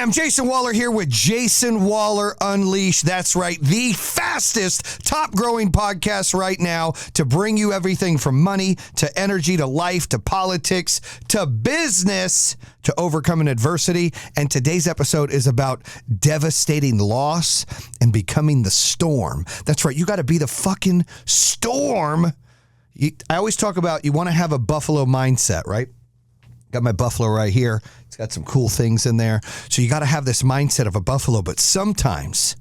I'm Jayson Waller here with Jayson Waller Unleashed. That's right, the fastest, top-growing podcast right now to bring you everything from money to energy to life to politics to business to overcoming adversity. And today's episode is about devastating loss and becoming the storm. That's right, you got to be the fucking storm. I always talk about you want to have a buffalo mindset, right? Got my buffalo right here. It's got some cool things in there. So you got to have this mindset of a buffalo, but sometimes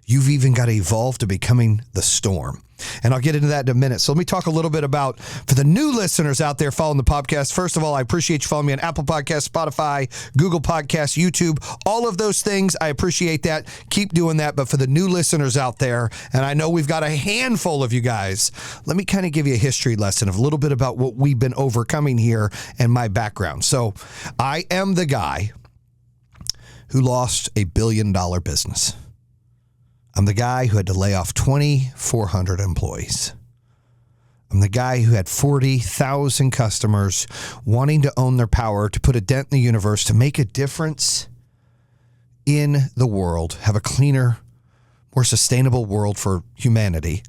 you've even got to evolve to becoming the storm. And I'll get into that in a minute. So let me talk a little bit about, for the new listeners out there following the podcast, first of all, I appreciate you following me on Apple Podcasts, Spotify, Google Podcasts, YouTube, all of those things. I appreciate that. Keep doing that. But for the new listeners out there, and I know we've got a handful of you guys, let me kind of give you a history lesson of a little bit about what we've been overcoming here and my background. So I am the guy who lost $1 billion business. I'm the guy who had to lay off 2,400 employees. I'm the guy who had 40,000 customers wanting to own their power, to put a dent in the universe, to make a difference in the world, have a cleaner, more sustainable world for humanity,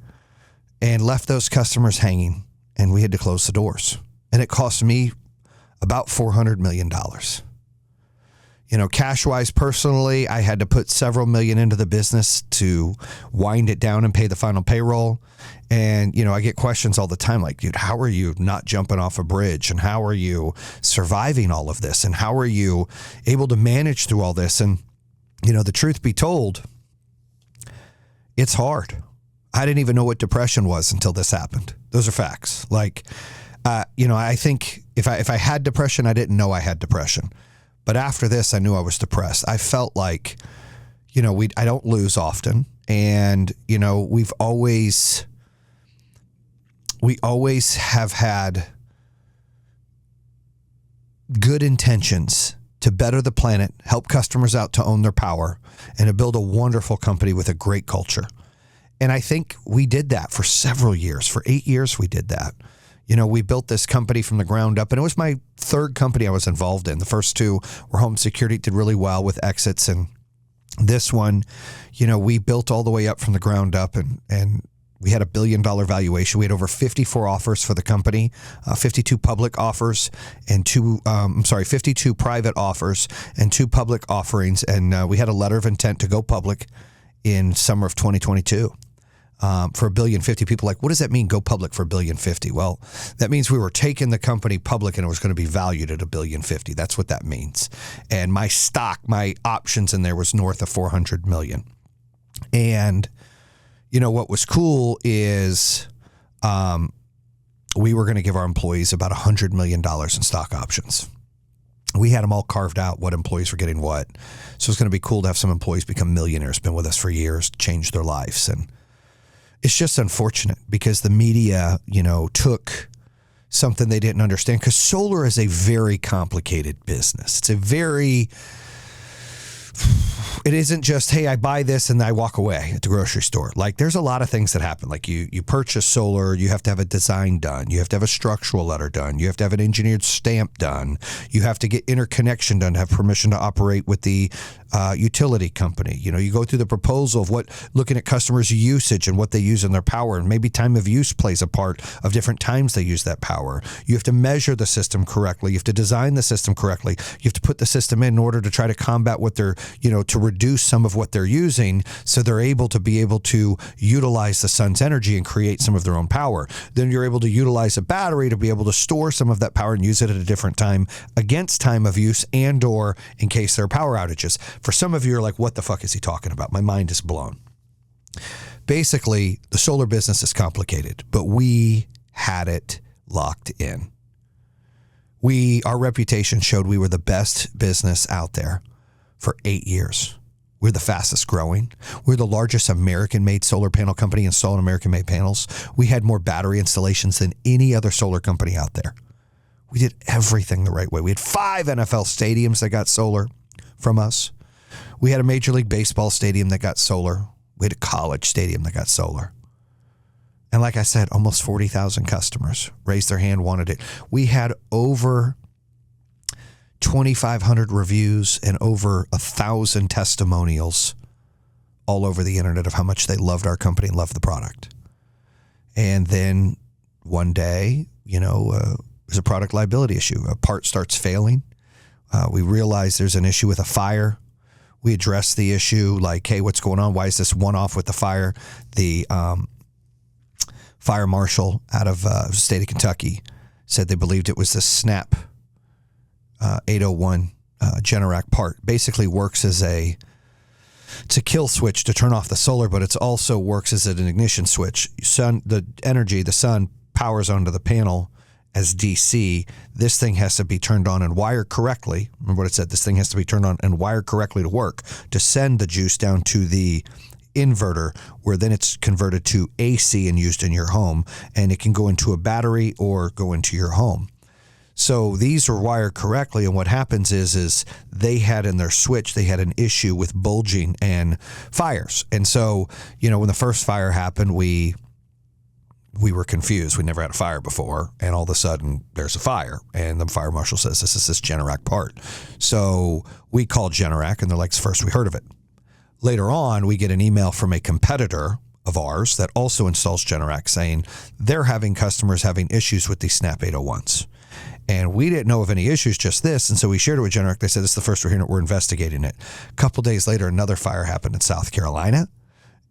and left those customers hanging, and we had to close the doors. And it cost me about $400 million. You know, cash-wise, personally, I had to put several million into the business to wind it down and pay the final payroll. And, you know, I get questions all the time like, dude, how are you not jumping off a bridge? And how are you surviving all of this? And how are you able to manage through all this? And, you know, the truth be told, it's hard. I didn't even know what depression was until this happened. Those are facts. Like, you know, I think if I had depression, I didn't know I had depression. But after this, I knew I was depressed. I felt like, you know, I don't lose often. And, you know, we always have had good intentions to better the planet, help customers out to own their power, and to build a wonderful company with a great culture. And I think we did that for several years. For 8 years, we did that. You know, we built this company from the ground up, and it was my third company I was involved in. The first two were home security, did really well with exits. And this one, you know, we built all the way up from the ground up, and we had $1 billion valuation. We had over 54 offers for the company, 52 public offers and 52 private offers and 2 public offerings. And we had a letter of intent to go public in summer of 2022. For $1.05 billion. People like, what does that mean, go public for $1.05 billion? Well, that means we were taking the company public and it was going to be valued at $1.05 billion. That's what that means. And my stock, my options in there was north of $400 million. And, you know, what was cool is we were going to give our employees about $100 million in stock options. We had them all carved out, what employees were getting what. So it's going to be cool to have some employees become millionaires, been with us for years, change their lives. And it's just unfortunate because the media, you know, took something they didn't understand, because solar is a very complicated business. It isn't just, hey, I buy this and I walk away at the grocery store. Like, there's a lot of things that happen. Like, you purchase solar, you have to have a design done. You have to have a structural letter done. You have to have an engineered stamp done. You have to get interconnection done to have permission to operate with the utility company. You know, you go through the proposal of looking at customers' usage and what they use in their power. And maybe time of use plays a part of different times they use that power. You have to measure the system correctly. You have to design the system correctly. You have to put the system in order to try to combat what they're, you know, to reduce some of what they're using, so they're able to utilize the sun's energy and create some of their own power. Then you're able to utilize a battery to be able to store some of that power and use it at a different time against time of use and or in case there are power outages. For some of you are like, what the fuck is he talking about? My mind is blown. Basically, the solar business is complicated, but we had it locked in. Our reputation showed we were the best business out there for 8 years. We're the fastest growing. We're the largest American-made solar panel company installing American-made panels. We had more battery installations than any other solar company out there. We did everything the right way. We had 5 NFL stadiums that got solar from us. We had a Major League Baseball stadium that got solar. We had a college stadium that got solar. And like I said, almost 40,000 customers raised their hand, wanted it. We had over 2,500 reviews and over 1,000 testimonials all over the internet of how much they loved our company and loved the product. And then one day, there's a product liability issue. A part starts failing. We realize there's an issue with a fire. We address the issue like, hey, what's going on? Why is this one off with the fire? The fire marshal out of the state of Kentucky said they believed it was the Snap 801 Generac part. Basically works as it's a kill switch to turn off the solar, but it also works as an ignition switch. The sun powers onto the panel as DC. This thing has to be turned on and wired correctly. Remember what it said? This thing has to be turned on and wired correctly to work, to send the juice down to the inverter, where then it's converted to AC and used in your home, and it can go into a battery or go into your home. So these are wired correctly, and what happens is they had in their switch, they had an issue with bulging and fires. And so, when the first fire happened, we were confused. We never had a fire before, and all of a sudden there's a fire, and the fire marshal says, this is this Generac part. So we called Generac, and they're like, it's the first we heard of it. Later on, we get an email from a competitor of ours that also installs Generac saying they're having customers having issues with these Snap 801s. And we didn't know of any issues, just this. And so we shared it with Generac. They said, this is the first we're hearing it. We're investigating it. A couple days later, another fire happened in South Carolina,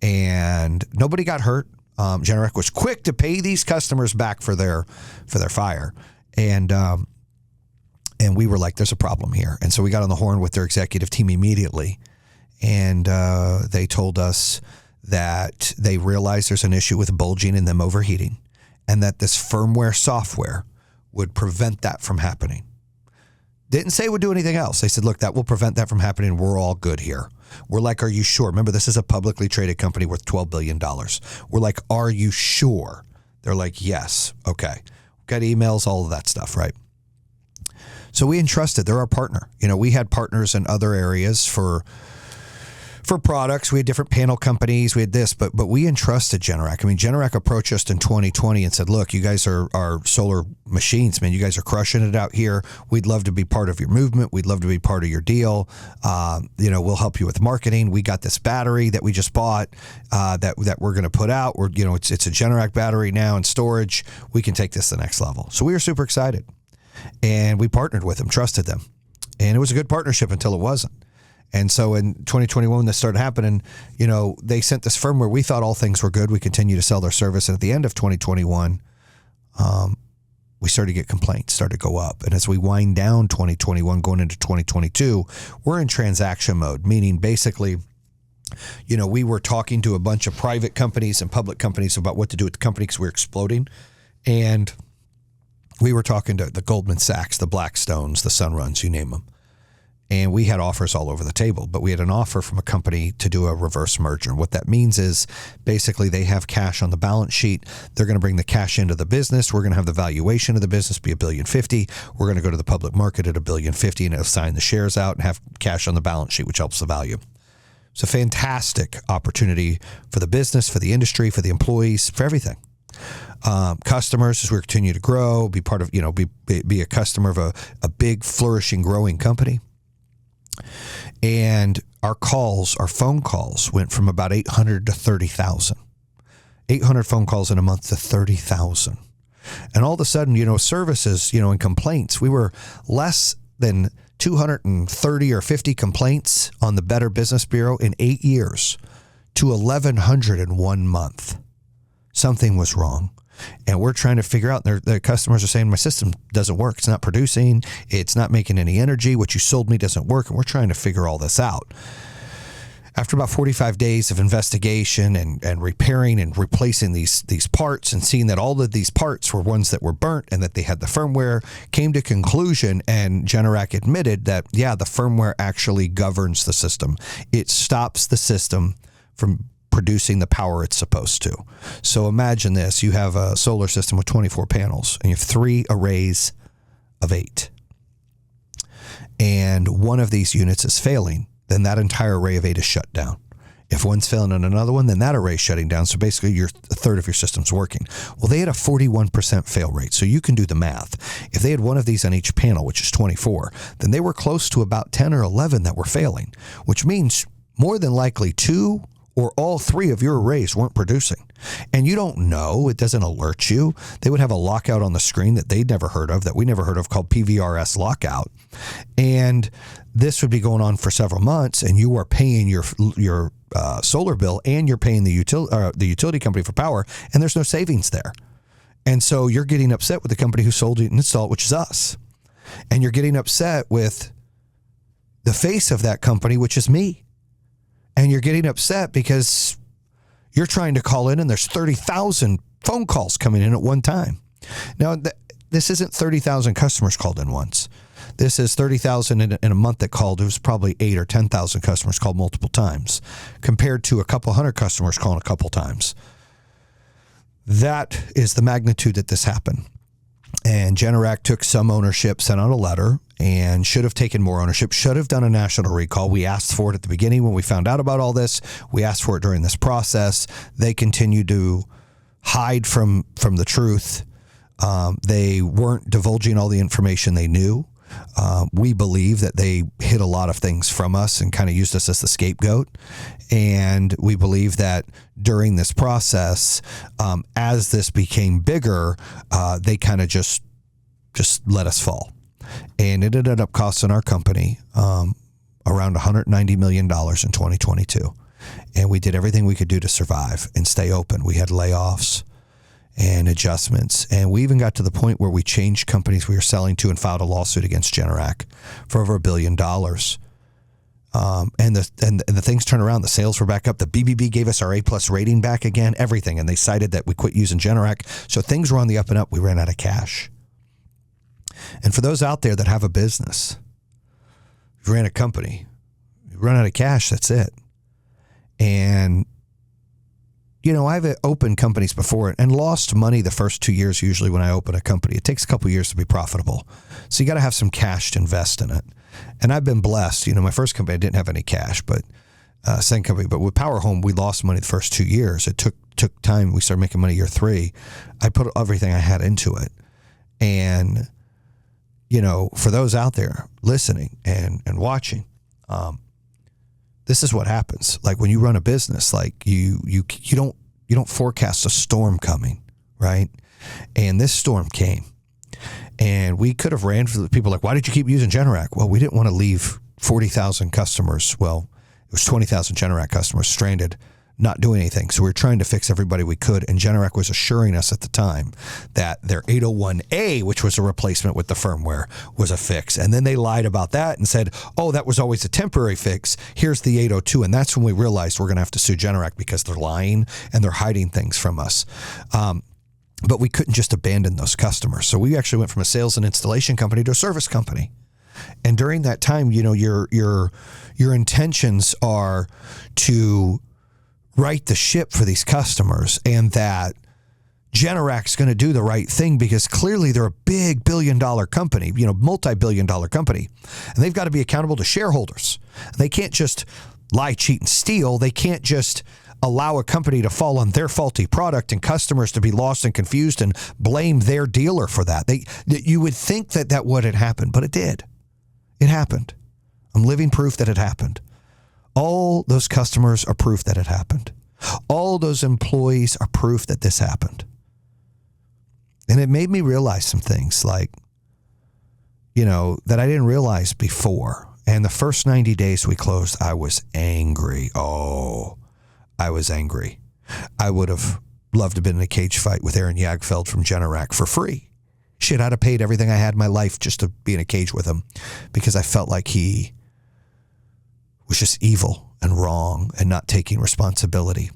and nobody got hurt. Generac was quick to pay these customers back for their fire. And we were like, there's a problem here. And so we got on the horn with their executive team immediately. And they told us that they realized there's an issue with bulging and them overheating, and that this firmware software would prevent that from happening. Didn't say it would do anything else. They said, look, that will prevent that from happening. We're all good here. We're like, are you sure? Remember, this is a publicly traded company worth $12 billion. We're like, are you sure? They're like, yes. Okay. Got emails, all of that stuff, right? So we entrusted. They're our partner. We had partners in other areas for products. We had different panel companies. We had this, but we entrusted Generac. I mean, Generac approached us in 2020 and said, look, you guys are solar machines, man. You guys are crushing it out here. We'd love to be part of your movement. We'd love to be part of your deal. We'll help you with marketing. We got this battery that we just bought that we're going to put out. It's a Generac battery now in storage. We can take this to the next level. So we were super excited, and we partnered with them, trusted them. And it was a good partnership until it wasn't. And so in 2021, this started happening, they sent this firmware. We thought all things were good. We continued to sell their service. And at the end of 2021, we started to get complaints, started to go up. And as we wind down 2021, going into 2022, we're in transaction mode, meaning basically, we were talking to a bunch of private companies and public companies about what to do with the company because we were exploding. And we were talking to the Goldman Sachs, the Blackstones, the Sunruns, you name them. And we had offers all over the table, but we had an offer from a company to do a reverse merger. And what that means is basically they have cash on the balance sheet. They're going to bring the cash into the business. We're going to have the valuation of the business be $1.05 billion. We're going to go to the public market at $1.05 billion and assign the shares out and have cash on the balance sheet, which helps the value. It's a fantastic opportunity for the business, for the industry, for the employees, for everything. Customers, as we continue to grow, be part of, be a customer of a big, flourishing, growing company. And our phone calls went from about 800 to 30,000. 800 phone calls in a month to 30,000. And all of a sudden, services, and complaints, we were less than 230 or 50 complaints on the Better Business Bureau in 8 years to 1,100 in 1 month. Something was wrong. And we're trying to figure out, the customers are saying, my system doesn't work. It's not producing. It's not making any energy. What you sold me doesn't work. And we're trying to figure all this out. After about 45 days of investigation and repairing and replacing these parts and seeing that all of these parts were ones that were burnt and that they had the firmware, came to conclusion, and Generac admitted that, the firmware actually governs the system. It stops the system from producing the power it's supposed to. So imagine this. You have a solar system with 24 panels, and you have 3 arrays of 8. And one of these units is failing. Then that entire array of 8 is shut down. If one's failing on another one, then that array is shutting down. So basically, a third of your system's working. Well, they had a 41% fail rate. So you can do the math. If they had one of these on each panel, which is 24, then they were close to about 10 or 11 that were failing, which means more than likely 2 or all 3 of your arrays weren't producing. And you don't know. It doesn't alert you. They would have a lockout on the screen that they'd never heard of, that we never heard of, called PVRS lockout. And this would be going on for several months, and you are paying your solar bill, and you're paying the utility company for power, and there's no savings there. And so you're getting upset with the company who sold it and installed it, which is us. And you're getting upset with the face of that company, which is me. And you're getting upset because you're trying to call in and there's 30,000 phone calls coming in at one time. Now, this isn't 30,000 customers called in once. This is 30,000 in a month that called. It was probably 8 or 10,000 customers called multiple times, compared to a couple hundred customers calling a couple times. That is the magnitude that this happened. And Generac took some ownership, sent out a letter, and should have taken more ownership, should have done a national recall. We asked for it at the beginning when we found out about all this. We asked for it during this process. They continued to hide from the truth. They weren't divulging all the information they knew. We believe that they hid a lot of things from us and kind of used us as the scapegoat. And we believe that during this process, as this became bigger, they kind of just let us fall. And it ended up costing our company around $190 million in 2022. And we did everything we could do to survive and stay open. We had layoffs and adjustments. And we even got to the point where we changed companies we were selling to and filed a lawsuit against Generac for over $1 billion. And the things turned around. The sales were back up. The BBB gave us our A+ rating back again, everything. And they cited that we quit using Generac. So things were on the up and up. We ran out of cash. And for those out there that have a business, you ran a company, you run out of cash, that's it. And you know, I've opened companies before and lost money the first 2 years usually when I open a company. It takes a couple years to be profitable. So you got to have some cash to invest in it. And I've been blessed. You know, my first company, I didn't have any cash, but second company. But with Power Home, we lost money the first 2 years. It took time. We started making money year 3. I put everything I had into it. And, you know, for those out there listening and watching, this is what happens. Like when you run a business, like you don't forecast a storm coming, right? And this storm came, and we could have ran for the people like, why did you keep using Generac? Well, we didn't want to leave 40,000 customers. Well, it was 20,000 Generac customers stranded, not doing anything. So we were trying to fix everybody we could. And Generac was assuring us at the time that their 801A, which was a replacement with the firmware, was a fix. And then they lied about that and said, oh, that was always a temporary fix. Here's the 802. And that's when we realized we're going to have to sue Generac because they're lying and they're hiding things from us. But we couldn't just abandon those customers. So we actually went from a sales and installation company to a service company. And during that time, you know, your intentions are to right the ship for these customers, and that Generac's going to do the right thing because clearly they're a big billion-dollar company, you know, multi-billion-dollar company, and they've got to be accountable to shareholders. They can't just lie, cheat, and steal. They can't just allow a company to fall on their faulty product and customers to be lost and confused and blame their dealer for that. You would think that wouldn't happen, but it did. It happened. I'm living proof that it happened. All those customers are proof that it happened. All those employees are proof that this happened. And it made me realize some things like, you know, that I didn't realize before. And the first 90 days we closed, I was angry. Oh, I was angry. I would have loved to have been in a cage fight with Aaron Jagfeld from Generac for free. Shit, I'd have paid everything I had in my life just to be in a cage with him because I felt like he was just evil and wrong and not taking responsibility.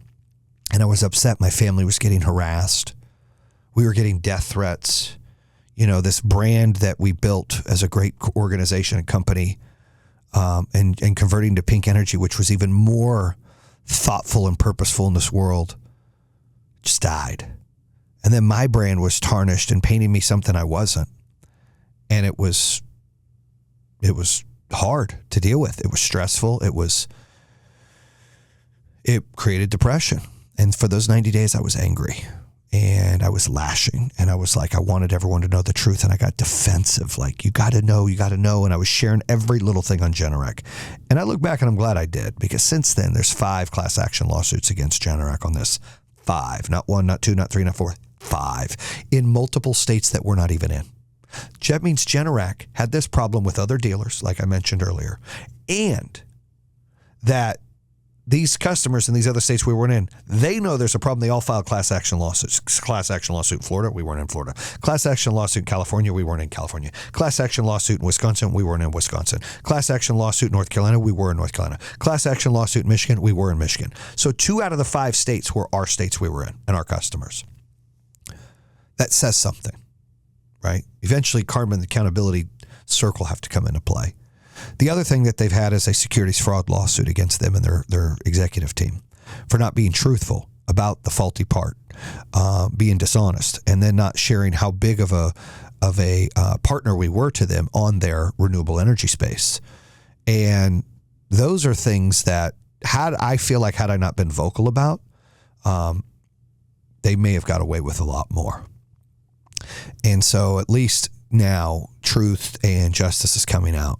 And I was upset. My family was getting harassed. We were getting death threats. You know, this brand that we built as a great organization and company, and converting to Pink Energy, which was even more thoughtful and purposeful in this world, just died. And then my brand was tarnished and painting me something I wasn't. And it was hard to deal with. It was stressful. It was it created depression. And for those 90 days, I was angry and I was lashing and I was like, I wanted everyone to know the truth. And I got defensive. Like, you got to know. And I was sharing every little thing on Generac. And I look back and I'm glad I did, because since then there's 5 class action lawsuits against Generac on this. 5, not 1, not 2, not 3, not 4, 5 in multiple states that we're not even in. That means Generac had this problem with other dealers, like I mentioned earlier, and that these customers in these other states we weren't in, they know there's a problem. They all filed class action lawsuits. Class action lawsuit in Florida, we weren't in Florida. Class action lawsuit in California, we weren't in California. Class action lawsuit in Wisconsin, we weren't in Wisconsin. Class action lawsuit in North Carolina, we were in North Carolina. Class action lawsuit in Michigan, we were in Michigan. So 2 out of the 5 states were our states we were in and our customers. That says something, right? Eventually, karma and the accountability circle have to come into play. The other thing that they've had is a securities fraud lawsuit against them and their executive team for not being truthful about the faulty part, being dishonest, and then not sharing how big of a partner we were to them on their renewable energy space. And those are things that had I not been vocal about, they may have got away with a lot more. And so at least now truth and justice is coming out.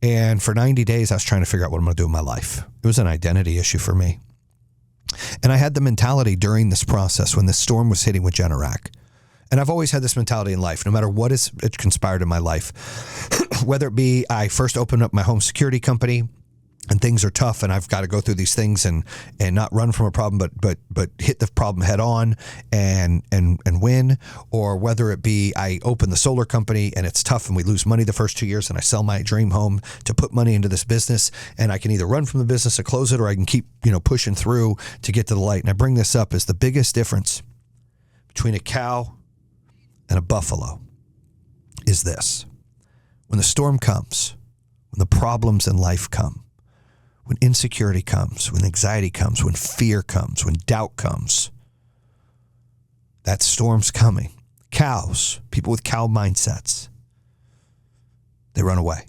And for 90 days, I was trying to figure out what I'm going to do in my life. It was an identity issue for me. And I had the mentality during this process when the storm was hitting with Generac. And I've always had this mentality in life, no matter what has conspired in my life, whether it be I first opened up my home security company and things are tough and I've got to go through these things and not run from a problem, but hit the problem head on and win, or whether it be I open the solar company and it's tough and we lose money the first 2 years and I sell my dream home to put money into this business and I can either run from the business or close it, or I can keep, pushing through to get to the light. And I bring this up as the biggest difference between a cow and a buffalo is this. When the storm comes, when the problems in life come, when insecurity comes, when anxiety comes, when fear comes, when doubt comes, that storm's coming. Cows, people with cow mindsets, they run away.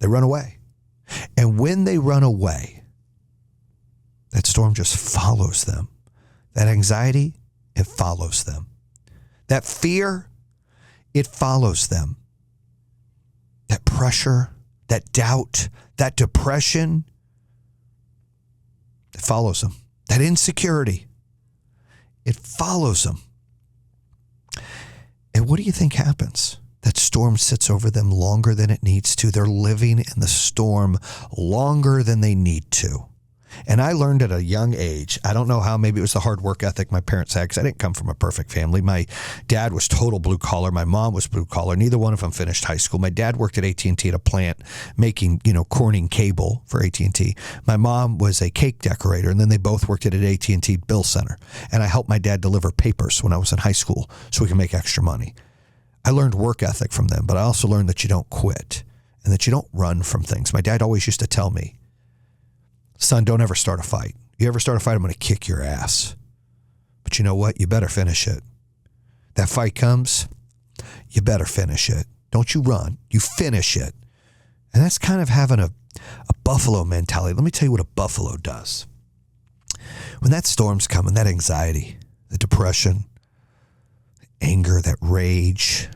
They run away. And when they run away, that storm just follows them. That anxiety, it follows them. That fear, it follows them. That pressure, that doubt, that depression, it follows them. That insecurity, it follows them. And what do you think happens? That storm sits over them longer than it needs to. They're living in the storm longer than they need to. And I learned at a young age, I don't know how, maybe it was the hard work ethic my parents had, because I didn't come from a perfect family. My dad was total blue collar. My mom was blue collar. Neither one of them finished high school. My dad worked at AT&T at a plant making, Corning cable for AT&T. My mom was a cake decorator, and then they both worked at an AT&T bill center. And I helped my dad deliver papers when I was in high school so we could make extra money. I learned work ethic from them, but I also learned that you don't quit and that you don't run from things. My dad always used to tell me, son, don't ever start a fight. You ever start a fight, I'm going to kick your ass. But you know what? You better finish it. That fight comes, you better finish it. Don't you run. You finish it. And that's kind of having a buffalo mentality. Let me tell you what a buffalo does. When that storm's coming, that anxiety, the depression, the anger, that rage,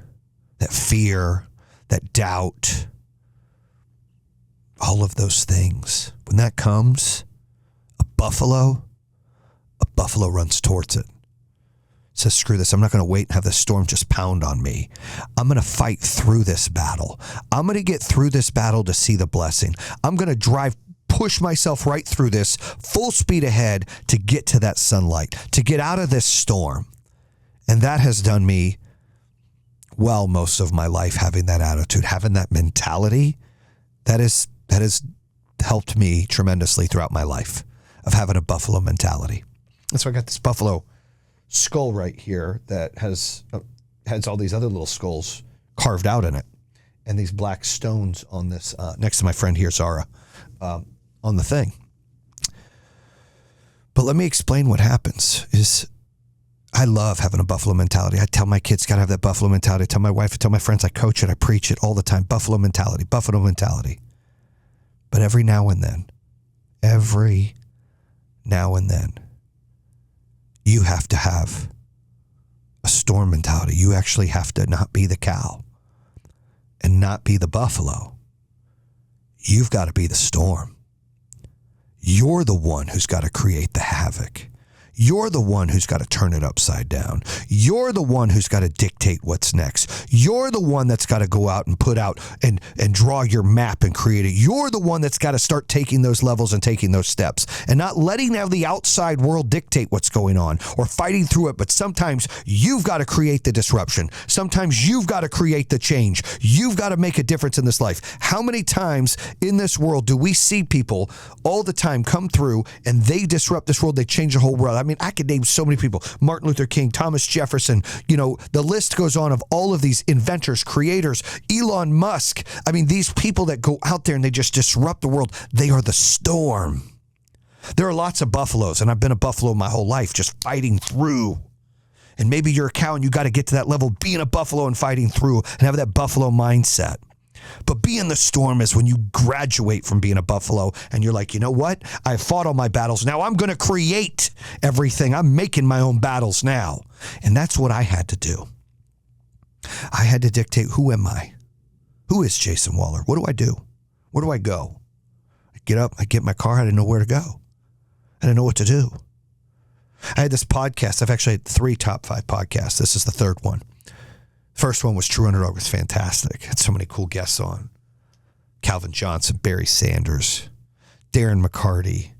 that fear, that doubt, all of those things, when that comes, a buffalo runs towards it. Says, screw this. I'm not going to wait and have the storm just pound on me. I'm going to fight through this battle. I'm going to get through this battle to see the blessing. I'm going to push myself right through this full speed ahead to get to that sunlight, to get out of this storm. And that has done me well most of my life, having that attitude, having that mentality. That has helped me tremendously throughout my life, of having a buffalo mentality. And so I got this buffalo skull right here that has all these other little skulls carved out in it, and these black stones on this next to my friend here, Zara, on the thing. But let me explain what happens. I love having a buffalo mentality. I tell my kids, got to have that buffalo mentality. I tell my wife, I tell my friends, I coach it, I preach it all the time. Buffalo mentality, buffalo mentality. But every now and then, every now and then, you have to have a storm mentality. You actually have to not be the cow and not be the buffalo. You've got to be the storm. You're the one who's got to create the havoc. You're the one who's got to turn it upside down. You're the one who's got to dictate what's next. You're the one that's got to go out and put out and draw your map and create it. You're the one that's got to start taking those levels and taking those steps and not letting now the outside world dictate what's going on or fighting through it. But sometimes you've got to create the disruption. Sometimes you've got to create the change. You've got to make a difference in this life. How many times in this world do we see people all the time come through and they disrupt this world? They change the whole world. I mean, I could name so many people. Martin Luther King, Thomas Jefferson, the list goes on of all of these inventors, creators, Elon Musk. I mean, these people that go out there and they just disrupt the world. They are the storm. There are lots of buffaloes, and I've been a buffalo my whole life, just fighting through. And maybe you're a cow and you got to get to that level, being a buffalo and fighting through and have that buffalo mindset. But being the storm is when you graduate from being a buffalo and you're like, you know what? I fought all my battles. Now I'm going to create everything. I'm making my own battles now. And that's what I had to do. I had to dictate, who am I? Who is Jayson Waller? What do I do? Where do I go? I get up, I get in my car, I didn't know where to go. I didn't know what to do. I had this podcast. I've actually had 3 top 5 podcasts. This is the 3rd one. First one was True Underdog. It was fantastic. Had so many cool guests on. Calvin Johnson, Barry Sanders, Darren McCarty,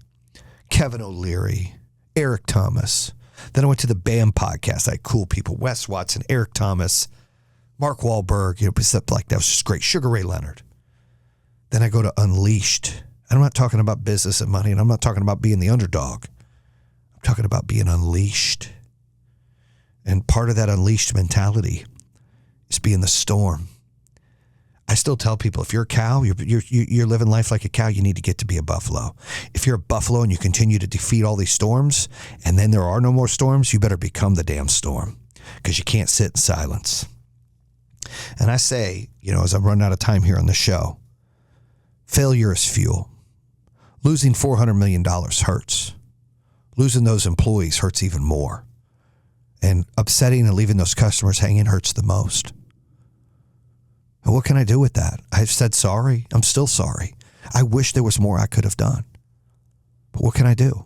Kevin O'Leary, Eric Thomas. Then I went to the BAM podcast. I had cool people. Wes Watson, Eric Thomas, Mark Wahlberg, stuff like that. Was just great. Sugar Ray Leonard. Then I go to Unleashed. And I'm not talking about business and money, and I'm not talking about being the underdog. I'm talking about being unleashed. And part of that unleashed mentality is being the storm. I still tell people, if you're a cow, you're living life like a cow, you need to get to be a buffalo. If you're a buffalo and you continue to defeat all these storms, and then there are no more storms, you better become the damn storm, because you can't sit in silence. And I say, as I'm running out of time here on the show, failure is fuel. Losing $400 million hurts. Losing those employees hurts even more. And upsetting and leaving those customers hanging hurts the most. And what can I do with that? I've said sorry. I'm still sorry. I wish there was more I could have done. But what can I do?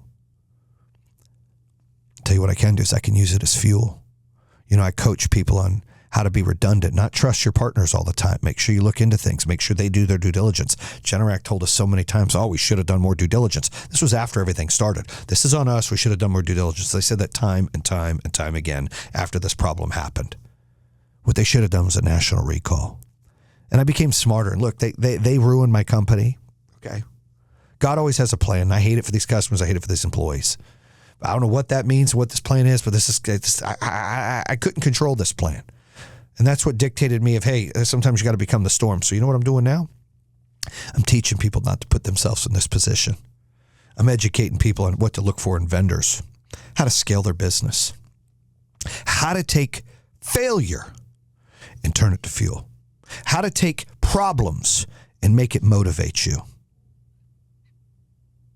I'll tell you what I can do is I can use it as fuel. I coach people on how to be redundant, not trust your partners all the time. Make sure you look into things. Make sure they do their due diligence. Generac told us so many times, we should have done more due diligence. This was after everything started. This is on us. We should have done more due diligence. They said that time and time and time again after this problem happened. What they should have done was a national recall. And I became smarter. And look, they ruined my company. Okay. God always has a plan. I hate it for these customers. I hate it for these employees. I don't know what that means, what this plan is, but I couldn't control this plan. And that's what dictated me of, hey, sometimes you got to become the storm. So you know what I'm doing now? I'm teaching people not to put themselves in this position. I'm educating people on what to look for in vendors, how to scale their business, how to take failure and turn it to fuel, how to take problems and make it motivate you.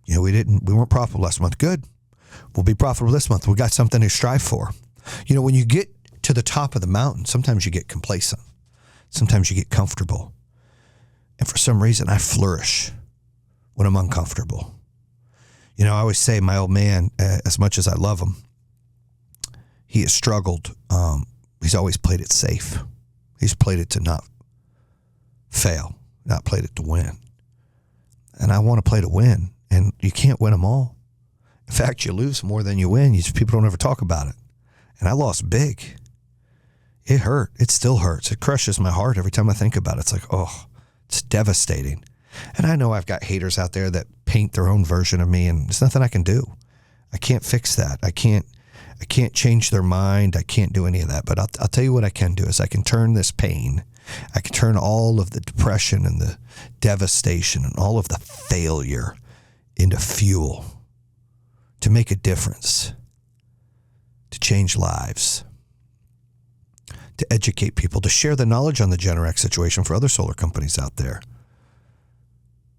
We weren't profitable last month. Good. We'll be profitable this month. We got something to strive for. When you get to the top of the mountain, sometimes you get complacent. Sometimes you get comfortable. And for some reason, I flourish when I'm uncomfortable. I always say my old man, as much as I love him, he has struggled. He's always played it safe. He's played it to not fail, not played it to win. And I want to play to win. And you can't win them all. In fact, you lose more than you win. People don't ever talk about it. And I lost big. It hurt. It still hurts. It crushes my heart every time I think about it. It's like, it's devastating. And I know I've got haters out there that paint their own version of me, and there's nothing I can do. I can't fix that. I can't change their mind. I can't do any of that. But I'll tell you what I can do is I can turn this pain. I can turn all of the depression and the devastation and all of the failure into fuel to make a difference, to change lives, to educate people, to share the knowledge on the Generac situation for other solar companies out there.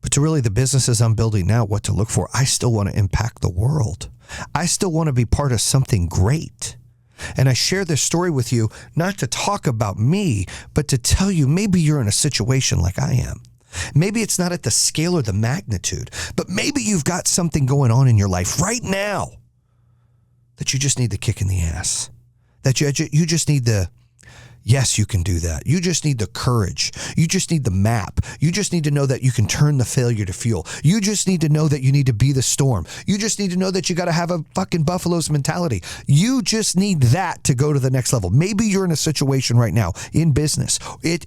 But to really the businesses I'm building now, what to look for, I still want to impact the world. I still want to be part of something great. And I share this story with you, not to talk about me, but to tell you maybe you're in a situation like I am. Maybe it's not at the scale or the magnitude, but maybe you've got something going on in your life right now that you just need the kick in the ass. That you just need the, yes, you can do that. You just need the courage. You just need the map. You just need to know that you can turn the failure to fuel. You just need to know that you need to be the storm. You just need to know that you got to have a fucking Buffalo's mentality. You just need that to go to the next level. Maybe you're in a situation right now in business,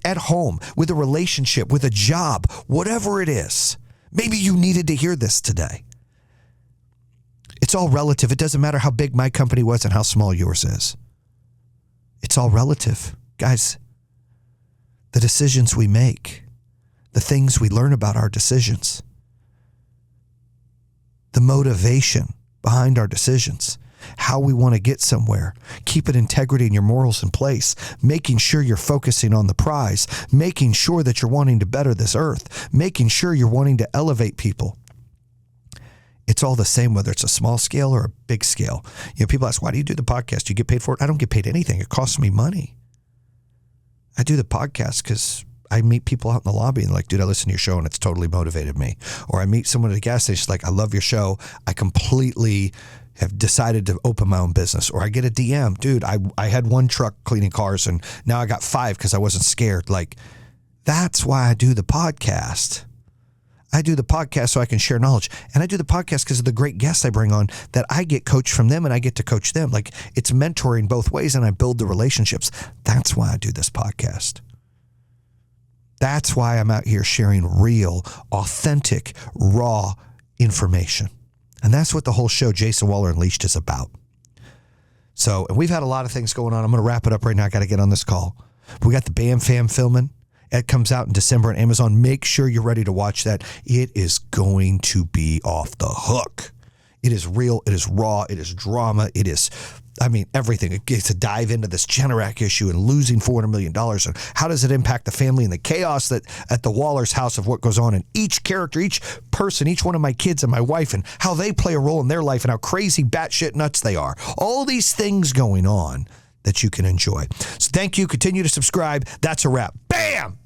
at home, with a relationship, with a job, whatever it is. Maybe you needed to hear this today. It's all relative. It doesn't matter how big my company was and how small yours is. It's all relative. Guys, the decisions we make, the things we learn about our decisions, the motivation behind our decisions, how we want to get somewhere, keeping integrity and your morals in place, making sure you're focusing on the prize, making sure that you're wanting to better this earth, making sure you're wanting to elevate people. It's all the same, whether it's a small scale or a big scale. You know, people ask, why do you do the podcast? Do you get paid for it? I don't get paid anything. It costs me money. I do the podcast because I meet people out in the lobby and like, dude, I listen to your show and it's totally motivated me. Or I meet someone at a gas station like, I love your show. I completely have decided to open my own business. Or I get a DM, dude, I had one truck cleaning cars and now I got 5 because I wasn't scared. Like, that's why I do the podcast. I do the podcast so I can share knowledge. And I do the podcast because of the great guests I bring on that I get coached from them and I get to coach them. Like, it's mentoring both ways and I build the relationships. That's why I do this podcast. That's why I'm out here sharing real, authentic, raw information. And that's what the whole show, Jayson Waller Unleashed, is about. So, and we've had a lot of things going on. I'm going to wrap it up right now. I got to get on this call. We got the Bam Fam filming. It comes out in December on Amazon. Make sure you're ready to watch that. It is going to be off the hook. It is real. It is raw. It is drama. It is, I mean, everything. It gets to dive into this Generac issue and losing $400 million. And how does it impact the family and the chaos that at the Waller's house of what goes on in each character, each person, each one of my kids and my wife, and how they play a role in their life and how crazy batshit nuts they are. All these things going on that you can enjoy. So thank you. Continue to subscribe. That's a wrap. Bam!